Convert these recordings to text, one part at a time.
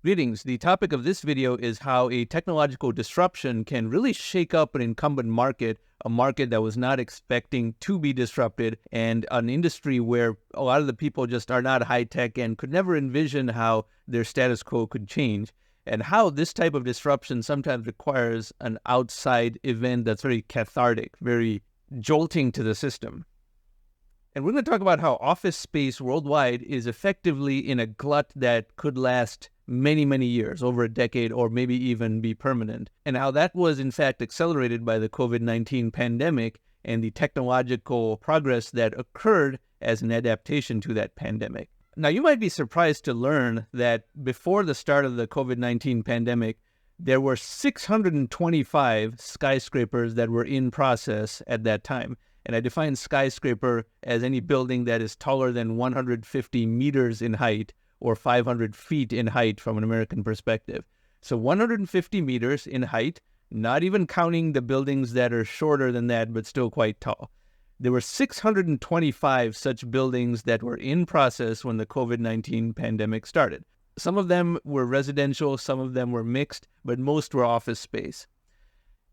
Greetings. The topic of this video is how a technological disruption can really shake up an incumbent market, a market that was not expecting to be disrupted, and an industry where a lot of the people just are not high tech and could never envision how their status quo could change, and how this type of disruption sometimes requires an outside event that's very cathartic, very jolting to the system. And we're going to talk about how office space worldwide is effectively in a glut that could last many, many years, over a decade, or maybe even be permanent, and how that was in fact accelerated by the COVID-19 pandemic and the technological progress that occurred as an adaptation to that pandemic. Now, you might be surprised to learn that before the start of the COVID-19 pandemic, there were 625 skyscrapers that were in process at that time. And I define skyscraper as any building that is taller than 150 meters in height or 500 feet in height from an American perspective. So 150 meters in height, not even counting the buildings that are shorter than that but still quite tall. There were 625 such buildings that were in process when the COVID-19 pandemic started. Some of them were residential, some of them were mixed, but most were office space.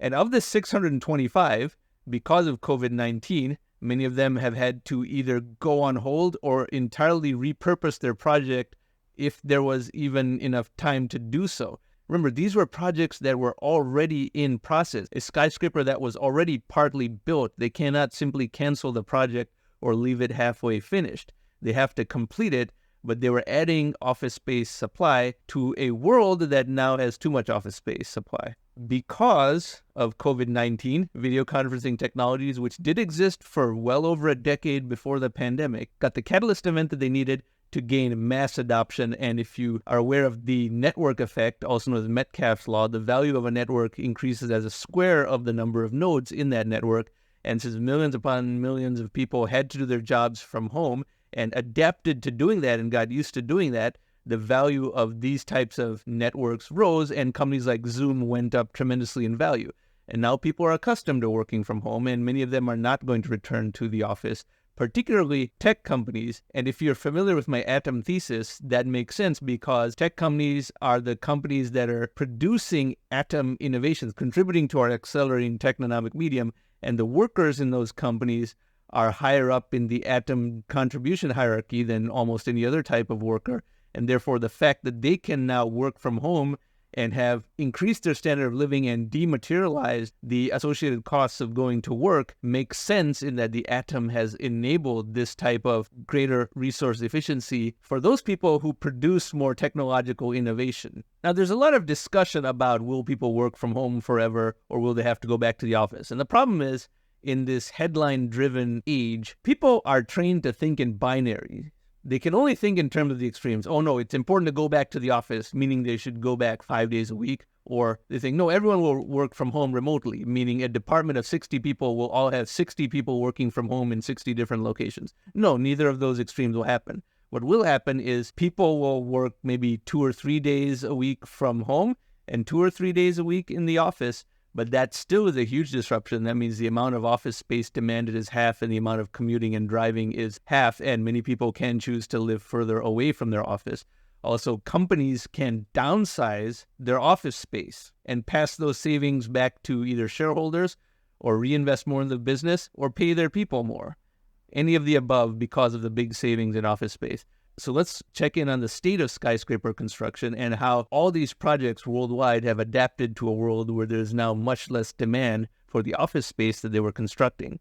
And of the 625, because of COVID-19, many of them have had to either go on hold or entirely repurpose their project if there was even enough time to do so. Remember, these were projects that were already in process. A skyscraper that was already partly built, they cannot simply cancel the project or leave it halfway finished. They have to complete it, but they were adding office space supply to a world that now has too much office space supply. Because of COVID-19, video conferencing technologies, which did exist for well over a decade before the pandemic, got the catalyst event that they needed to gain mass adoption. And if you are aware of the network effect, also known as Metcalfe's law, the value of a network increases as a square of the number of nodes in that network. And since millions upon millions of people had to do their jobs from home and adapted to doing that and got used to doing that, the value of these types of networks rose, and companies like Zoom went up tremendously in value. And now people are accustomed to working from home, and many of them are not going to return to the office, particularly tech companies. And if you're familiar with my Atom thesis, that makes sense because tech companies are the companies that are producing Atom innovations, contributing to our accelerating technonomic medium, and the workers in those companies are higher up in the Atom contribution hierarchy than almost any other type of worker. And therefore, the fact that they can now work from home and have increased their standard of living and dematerialized the associated costs of going to work makes sense in that the Atom has enabled this type of greater resource efficiency for those people who produce more technological innovation. Now, there's a lot of discussion about will people work from home forever or will they have to go back to the office? And the problem is, in this headline-driven age, people are trained to think in binary. They can only think in terms of the extremes. Oh, no, it's important to go back to the office, meaning they should go back 5 days a week. Or they think, no, everyone will work from home remotely, meaning a department of 60 people will all have 60 people working from home in 60 different locations. No, neither of those extremes will happen. What will happen is people will work maybe 2 or 3 days a week from home and 2 or 3 days a week in the office. But that still is a huge disruption. That means the amount of office space demanded is half and the amount of commuting and driving is half, and many people can choose to live further away from their office. Also, companies can downsize their office space and pass those savings back to either shareholders or reinvest more in the business or pay their people more. Any of the above because of the big savings in office space. So let's check in on the state of skyscraper construction and how all these projects worldwide have adapted to a world where there's now much less demand for the office space that they were constructing.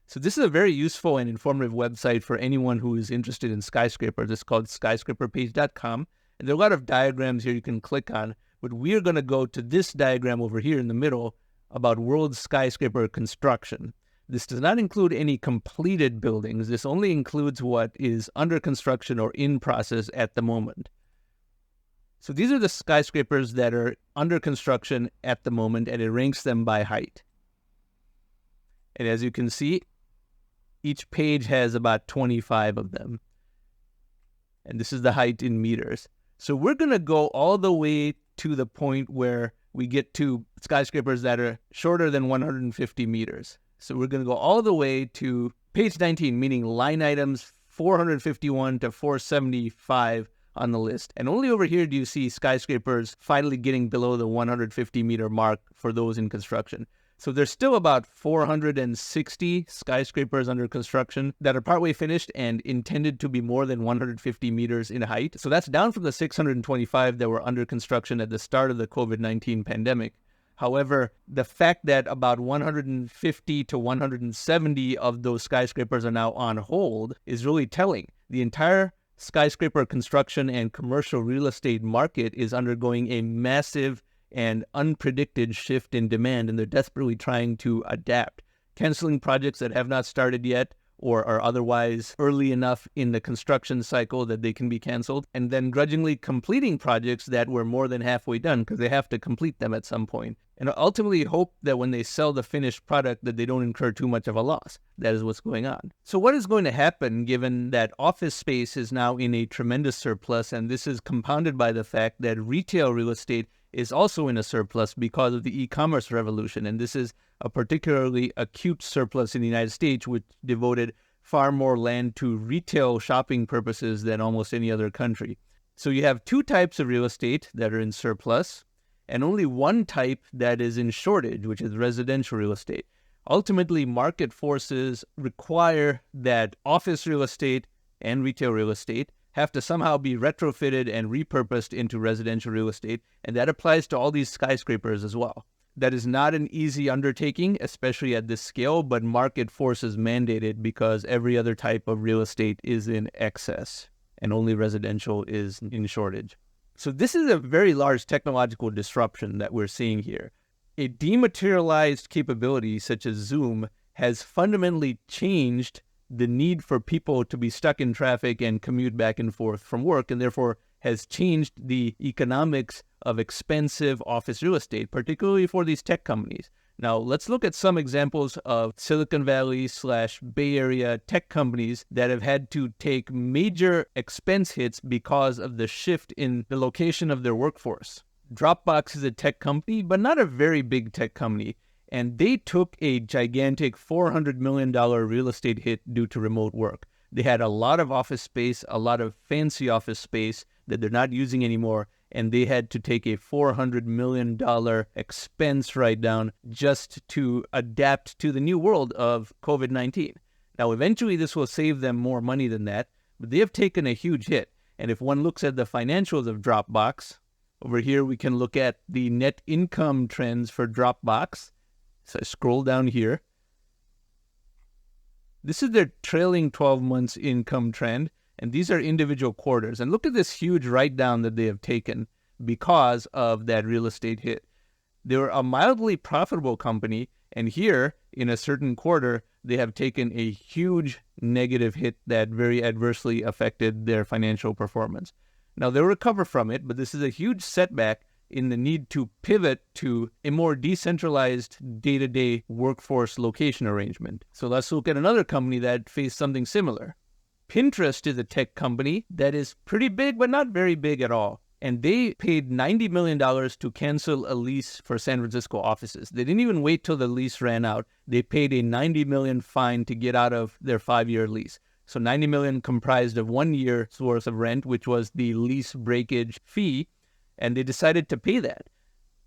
So this is a very useful and informative website for anyone who is interested in skyscrapers. It's called skyscraperpage.com. And there are a lot of diagrams here you can click on, but we're going to go to this diagram over here in the middle about world skyscraper construction. This does not include any completed buildings. This only includes what is under construction or in process at the moment. So these are the skyscrapers that are under construction at the moment, and it ranks them by height. And as you can see, each page has about 25 of them. And this is the height in meters. So we're going to go all the way to the point where we get to skyscrapers that are shorter than 150 meters. So we're going to go all the way to page 19, meaning line items 451 to 475 on the list. And only over here do you see skyscrapers finally getting below the 150-meter mark for those in construction. So there's still about 460 skyscrapers under construction that are partway finished and intended to be more than 150 meters in height. So that's down from the 625 that were under construction at the start of the COVID-19 pandemic. However, the fact that about 150 to 170 of those skyscrapers are now on hold is really telling. The entire skyscraper construction and commercial real estate market is undergoing a massive and unpredicted shift in demand, and they're desperately trying to adapt, canceling projects that have not started yet or are otherwise early enough in the construction cycle that they can be canceled, and then grudgingly completing projects that were more than halfway done because they have to complete them at some point, and ultimately hope that when they sell the finished product that they don't incur too much of a loss. That is what's going on. So what is going to happen given that office space is now in a tremendous surplus, and this is compounded by the fact that retail real estate is also in a surplus because of the e-commerce revolution. And this is a particularly acute surplus in the United States, which devoted far more land to retail shopping purposes than almost any other country. So you have two types of real estate that are in surplus, and only one type that is in shortage, which is residential real estate. Ultimately, market forces require that office real estate and retail real estate have to somehow be retrofitted and repurposed into residential real estate, and that applies to all these skyscrapers as well. That is not an easy undertaking, especially at this scale, but market forces mandate it because every other type of real estate is in excess, and only residential is in shortage. So this is a very large technological disruption that we're seeing here. A dematerialized capability such as Zoom has fundamentally changed the need for people to be stuck in traffic and commute back and forth from work, and therefore has changed the economics of expensive office real estate, particularly for these tech companies. Now, let's look at some examples of Silicon Valley / Bay Area tech companies that have had to take major expense hits because of the shift in the location of their workforce. Dropbox is a tech company, but not a very big tech company. And they took a gigantic $400 million real estate hit due to remote work. They had a lot of office space, a lot of fancy office space that they're not using anymore, and they had to take a $400 million expense write-down just to adapt to the new world of COVID-19. Now, eventually this will save them more money than that, but they have taken a huge hit. And if one looks at the financials of Dropbox, over here we can look at the net income trends for Dropbox. So I scroll down here. This is their trailing 12 months income trend, and these are individual quarters. And look at this huge write-down that they have taken because of that real estate hit. They were a mildly profitable company, and here, in a certain quarter, they have taken a huge negative hit that very adversely affected their financial performance. Now, they'll recover from it, but this is a huge setback in the need to pivot to a more decentralized day-to-day workforce location arrangement. So let's look at another company that faced something similar. Pinterest is a tech company that is pretty big, but not very big at all. And they paid $90 million to cancel a lease for San Francisco offices. They didn't even wait till the lease ran out. They paid a $90 million fine to get out of their 5-year lease. So $90 million comprised of 1 year's worth of rent, which was the lease breakage fee. And they decided to pay that,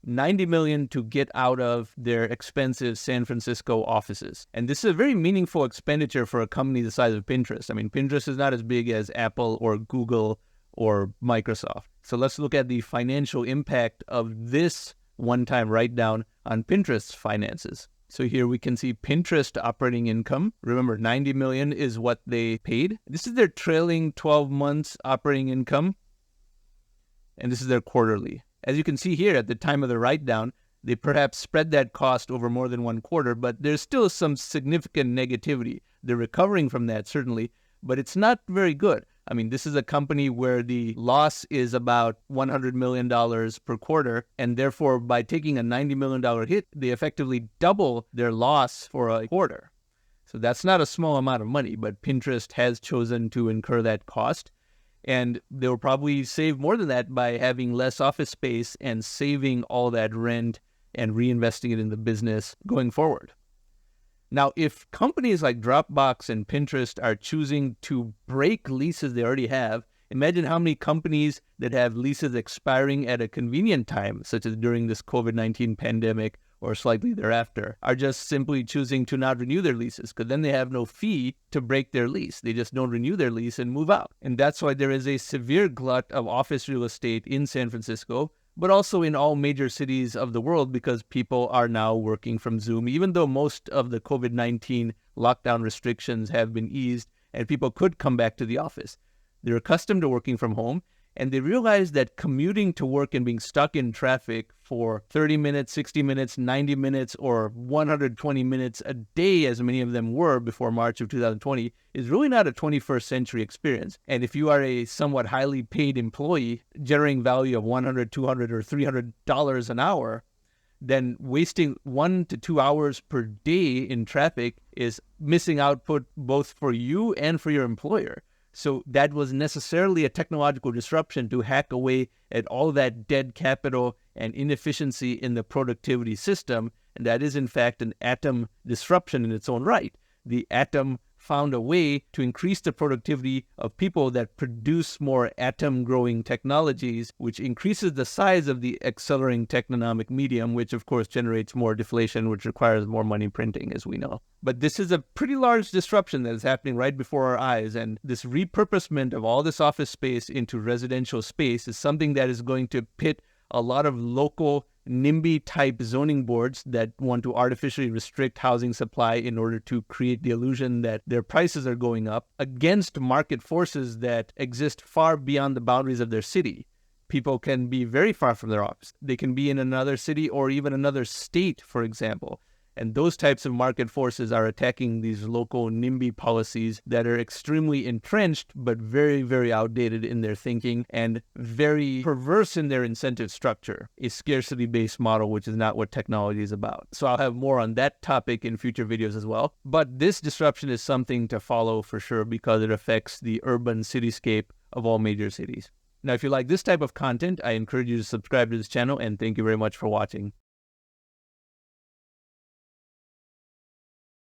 $90 million to get out of their expensive San Francisco offices. And this is a very meaningful expenditure for a company the size of Pinterest. I mean, Pinterest is not as big as Apple or Google or Microsoft. So let's look at the financial impact of this one-time write-down on Pinterest's finances. So here we can see Pinterest operating income. Remember, $90 million is what they paid. This is their trailing 12 months operating income. And this is their quarterly. As you can see here, at the time of the write-down, they perhaps spread that cost over more than one quarter, but there's still some significant negativity. They're recovering from that, certainly, but it's not very good. I mean, this is a company where the loss is about $100 million per quarter, and therefore, by taking a $90 million hit, they effectively double their loss for a quarter. So that's not a small amount of money, but Pinterest has chosen to incur that cost. And they'll probably save more than that by having less office space and saving all that rent and reinvesting it in the business going forward. Now, if companies like Dropbox and Pinterest are choosing to break leases they already have Imagine how many companies that have leases expiring at a convenient time, such as during this COVID-19 pandemic or slightly thereafter, are just simply choosing to not renew their leases, because then they have no fee to break their lease. They just don't renew their lease and move out. And that's why there is a severe glut of office real estate in San Francisco, but also in all major cities of the world, because people are now working from Zoom, even though most of the COVID-19 lockdown restrictions have been eased and people could come back to the office. They're accustomed to working from home, and they realize that commuting to work and being stuck in traffic for 30 minutes, 60 minutes, 90 minutes, or 120 minutes a day, as many of them were before March of 2020, is really not a 21st century experience. And if you are a somewhat highly paid employee, generating value of $100, $200, or $300 an hour, then wasting 1 to 2 hours per day in traffic is missing output both for you and for your employer. So that was necessarily a technological disruption to hack away at all that dead capital and inefficiency in the productivity system. And that is, in fact, an atom disruption in its own right. The atom found a way to increase the productivity of people that produce more atom-growing technologies, which increases the size of the accelerating technomic medium, which of course generates more deflation, which requires more money printing, as we know. But this is a pretty large disruption that is happening right before our eyes, and this repurposement of all this office space into residential space is something that is going to pit a lot of local NIMBY-type zoning boards that want to artificially restrict housing supply in order to create the illusion that their prices are going up against market forces that exist far beyond the boundaries of their city. People can be very far from their office. They can be in another city or even another state, for example. And those types of market forces are attacking these local NIMBY policies that are extremely entrenched, but very, very outdated in their thinking and very perverse in their incentive structure, a scarcity-based model, which is not what technology is about. So I'll have more on that topic in future videos as well. But this disruption is something to follow for sure, because it affects the urban cityscape of all major cities. Now, if you like this type of content, I encourage you to subscribe to this channel, and thank you very much for watching.